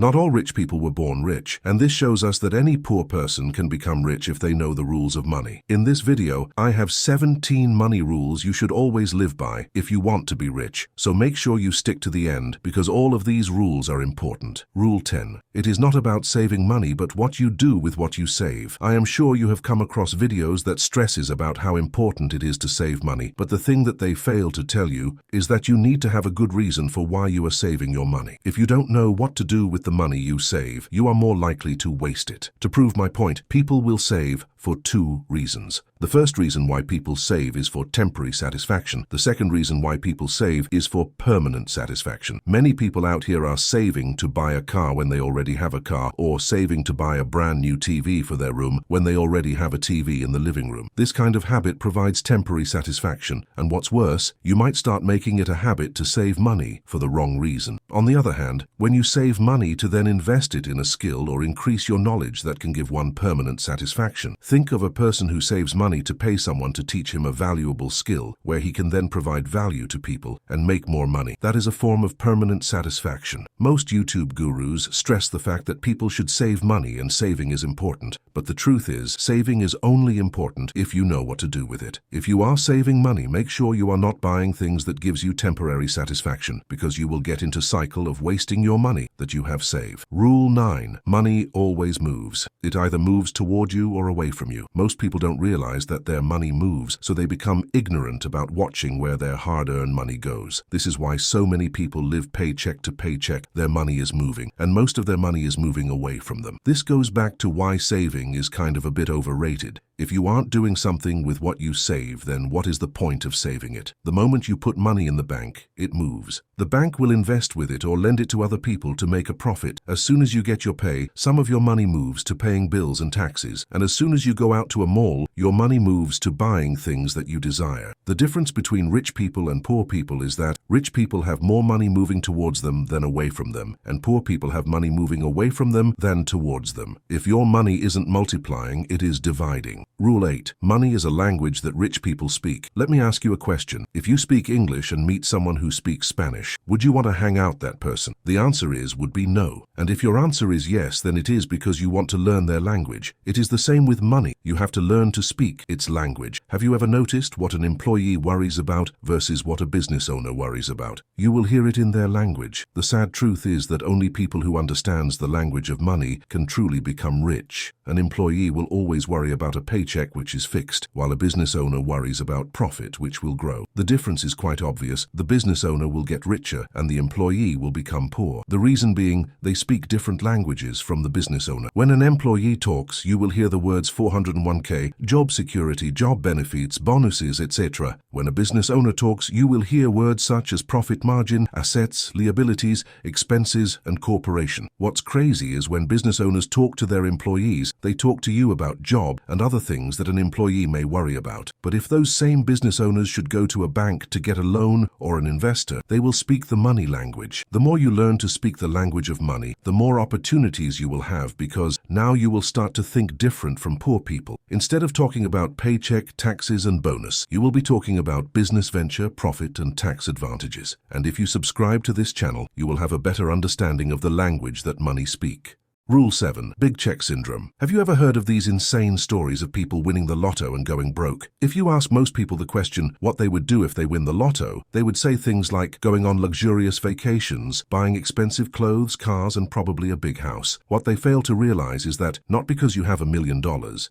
Not all rich people were born rich, and this shows us that any poor person can become rich if they know the rules of money. In this video, I have 17 money rules you should always live by if you want to be rich, so make sure you stick to the end because all of these rules are important. Rule 10. It is not about saving money but what you do with what you save. I am sure you have come across videos that stresses about how important it is to save money, but the thing that they fail to tell you is that you need to have a good reason for why you are saving your money. If you don't know what to do with the money you save, you are more likely to waste it. To prove my point, people will save for two reasons. The first reason why people save is for temporary satisfaction. The second reason why people save is for permanent satisfaction. Many people out here are saving to buy a car when they already have a car, or saving to buy a brand new TV for their room when they already have a TV in the living room. This kind of habit provides temporary satisfaction, and what's worse, you might start making it a habit to save money for the wrong reason. On the other hand, when you save money to then invest it in a skill or increase your knowledge that can give one permanent satisfaction. Think of a person who saves money to pay someone to teach him a valuable skill where he can then provide value to people and make more money. That is a form of permanent satisfaction. Most YouTube gurus stress the fact that people should save money and saving is important, but the truth is, saving is only important if you know what to do with it. If you are saving money, make sure you are not buying things that gives you temporary satisfaction, because you will get into a cycle of wasting your money that you have saved. Rule 9. Money always moves. It either moves toward you or away from you. Most people don't realize that their money moves, so they become ignorant about watching where their hard-earned money goes. This is why so many people live paycheck to paycheck. Their money is moving, and most of their money is moving away from them. This goes back to why saving is kind of a bit overrated. If you aren't doing something with what you save, then what is the point of saving it? The moment you put money in the bank, it moves. The bank will invest with it or lend it to other people to make a profit. As soon as you get your pay, some of your money moves to paying bills and taxes. And as soon as you go out to a mall, your money moves to buying things that you desire. The difference between rich people and poor people is that rich people have more money moving towards them than away from them, and poor people have money moving away from them than towards them. If your money isn't multiplying, it is dividing. Rule 8. Money is a language that rich people speak. Let me ask you a question. If you speak English and meet someone who speaks Spanish, would you want to hang out that person? The answer would be no. And if your answer is yes, then it is because you want to learn their language. It is the same with money. You have to learn to speak its language. Have you ever noticed what an employee worries about versus what a business owner worries about? You will hear it in their language. The sad truth is that only people who understands the language of money can truly become rich. An employee will always worry about a paycheck which is fixed, while a business owner worries about profit which will grow. The difference is quite obvious. The business owner will get richer and the employee will become poor. The reason being, they speak different languages from the business owner. When an employee talks, you will hear the words 401k, job security, job benefits, bonuses, etc. When a business owner talks, you will hear words such as profit margin, assets, liabilities, expenses, and corporation. What's crazy is when business owners talk to their employees, they talk to you about job and other things that an employee may worry about. But if those same business owners should go to a bank to get a loan or an investor, they will speak the money language. The more you learn to speak the language of money, the more opportunities you will have, because now you will start to think different from poor people. Instead of talking about paycheck, taxes, and bonus, you will be talking about business venture, profit, and tax advantages. And if you subscribe to this channel, you will have a better understanding of the language that money speak. Rule 7. Big check syndrome. Have you ever heard of these insane stories of people winning the lotto and going broke? If you ask most people the question what they would do if they win the lotto, they would say things like going on luxurious vacations, buying expensive clothes, cars, and probably a big house. What they fail to realize is that not because you have $1 million,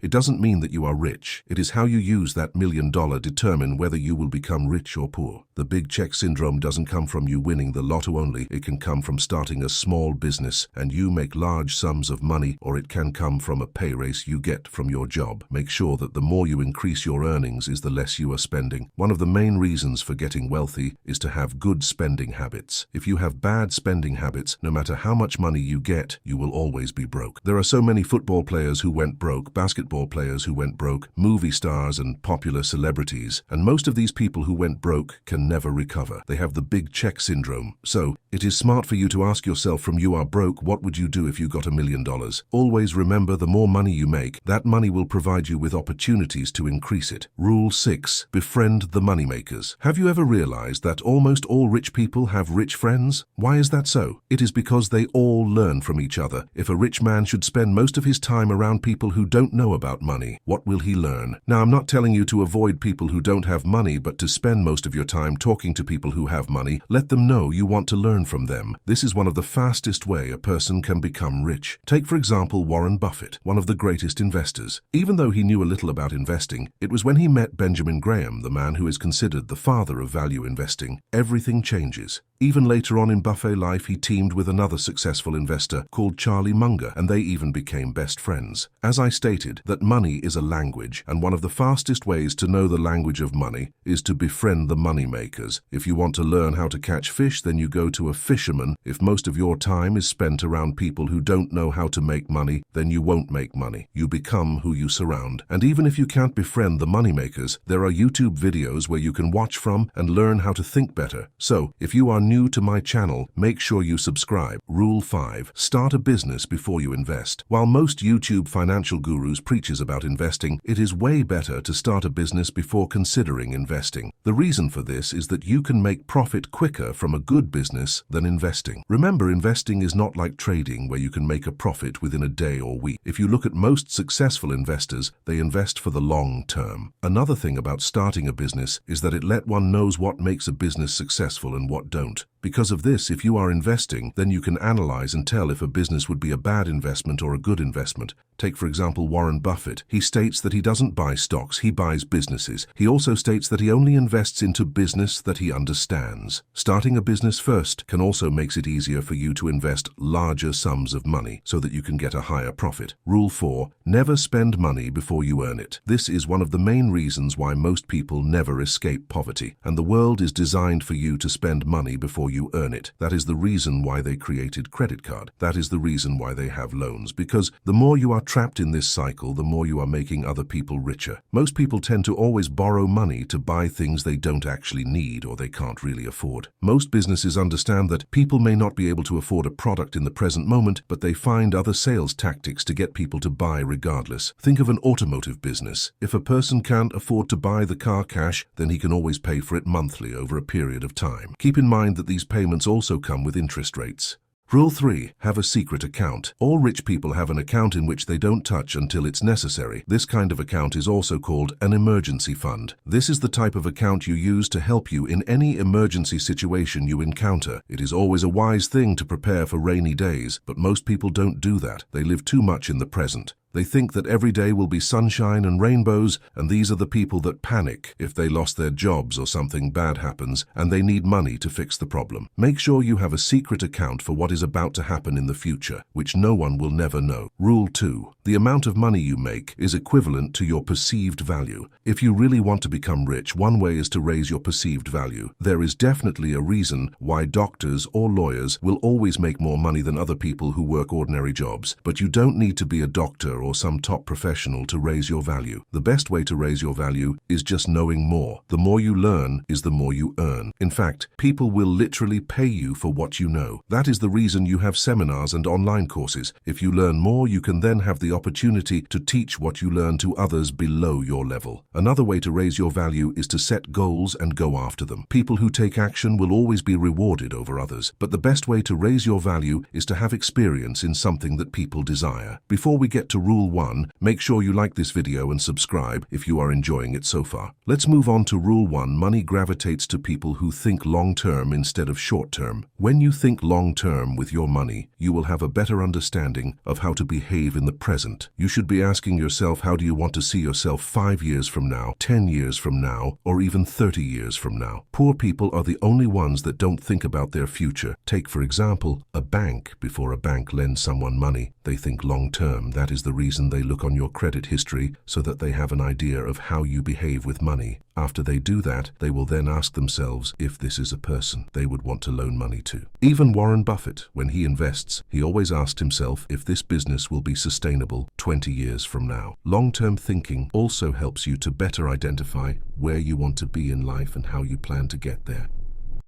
it doesn't mean that you are rich. It is how you use that $1 million determine whether you will become rich or poor. The big check syndrome doesn't come from you winning the lotto only. It can come from starting a small business and you make large sums of money, or it can come from a pay raise you get from your job. Make sure that the more you increase your earnings is the less you are spending. One of the main reasons for getting wealthy is to have good spending habits. If you have bad spending habits, no matter how much money you get, you will always be broke. There are so many football players who went broke, basketball players who went broke, movie stars and popular celebrities, and most of these people who went broke can never recover. They have the big check syndrome. So, it is smart for you to ask yourself from you are broke, what would you do if you got $1 $500,000. Always remember, the more money you make, that money will provide you with opportunities to increase it. Rule 6. Befriend the moneymakers. Have you ever realized that almost all rich people have rich friends? Why is that so? It is because they all learn from each other. If a rich man should spend most of his time around people who don't know about money, what will he learn? Now, I'm not telling you to avoid people who don't have money, but to spend most of your time talking to people who have money. Let them know you want to learn from them. This is one of the fastest way a person can become rich. Take, for example, Warren Buffett, one of the greatest investors. Even though he knew a little about investing, it was when he met Benjamin Graham, the man who is considered the father of value investing, everything changes. Even later on in Buffett life, he teamed with another successful investor called Charlie Munger, and they even became best friends. As I stated, that money is a language, and one of the fastest ways to know the language of money is to befriend the money makers. If you want to learn how to catch fish, then you go to a fisherman. If most of your time is spent around people who don't know how to make money, then you won't make money. You become who you surround. And even if you can't befriend the money makers, there are YouTube videos where you can watch from and learn how to think better. So, if you are new to my channel, make sure you subscribe. Rule 5. Start a business before you invest. While most YouTube financial gurus preaches about investing, it is way better to start a business before considering investing. The reason for this is that you can make profit quicker from a good business than investing. Remember, investing is not like trading where you can make a profit within a day or week. If you look at most successful investors, they invest for the long term. Another thing about starting a business is that it let one knows what makes a business successful and what don't. Because of this, if you are investing, then you can analyze and tell if a business would be a bad investment or a good investment. Take, for example, Warren Buffett. He states that he doesn't buy stocks, he buys businesses. He also states that he only invests into business that he understands. Starting a business first can also makes it easier for you to invest larger sums of money so that you can get a higher profit. Rule 4. Never spend money before you earn it. This is one of the main reasons why most people never escape poverty, and the world is designed for you to spend money before you earn it. That is the reason why they created credit card. That is the reason why they have loans, because the more you are trapped in this cycle, the more you are making other people richer. Most people tend to always borrow money to buy things they don't actually need or they can't really afford. Most businesses understand that people may not be able to afford a product in the present moment, but they find other sales tactics to get people to buy regardless. Think of an automotive business. If a person can't afford to buy the car cash, then he can always pay for it monthly over a period of time. Keep in mind that these payments also come with interest rates. Rule 3. Have a secret account. All rich people have an account in which they don't touch until it's necessary. This kind of account is also called an emergency fund. This is the type of account you use to help you in any emergency situation you encounter. It is always a wise thing to prepare for rainy days, but most people don't do that. They live too much in the present. They think that every day will be sunshine and rainbows, and these are the people that panic if they lost their jobs or something bad happens and they need money to fix the problem. Make sure you have a secret account for what is about to happen in the future, which no one will never know. Rule 2. The amount of money you make is equivalent to your perceived value. If you really want to become rich, one way is to raise your perceived value. There is definitely a reason why doctors or lawyers will always make more money than other people who work ordinary jobs, but you don't need to be a doctor or some top professional to raise your value. The best way to raise your value is just knowing more. The more you learn is the more you earn. In fact, people will literally pay you for what you know. That is the reason you have seminars and online courses. If you learn more, you can then have the opportunity to teach what you learn to others below your level. Another way to raise your value is to set goals and go after them. People who take action will always be rewarded over others, but the best way to raise your value is to have experience in something that people desire. Before we get to Rule 1, make sure you like this video and subscribe if you are enjoying it so far. Let's move on to Rule 1. Money gravitates to people who think long-term instead of short-term. When you think long-term with your money, you will have a better understanding of how to behave in the present. You should be asking yourself, how do you want to see yourself 5 years from now, 10 years from now, or even 30 years from now? Poor people are the only ones that don't think about their future. Take, for example, a bank. Before a bank lends someone money, they think long-term. That is the reason they look on your credit history so that they have an idea of how you behave with money. After they do that, they will then ask themselves if this is a person they would want to loan money to. Even Warren Buffett, when he invests, he always asked himself if this business will be sustainable 20 years from now. Long-term thinking also helps you to better identify where you want to be in life and how you plan to get there.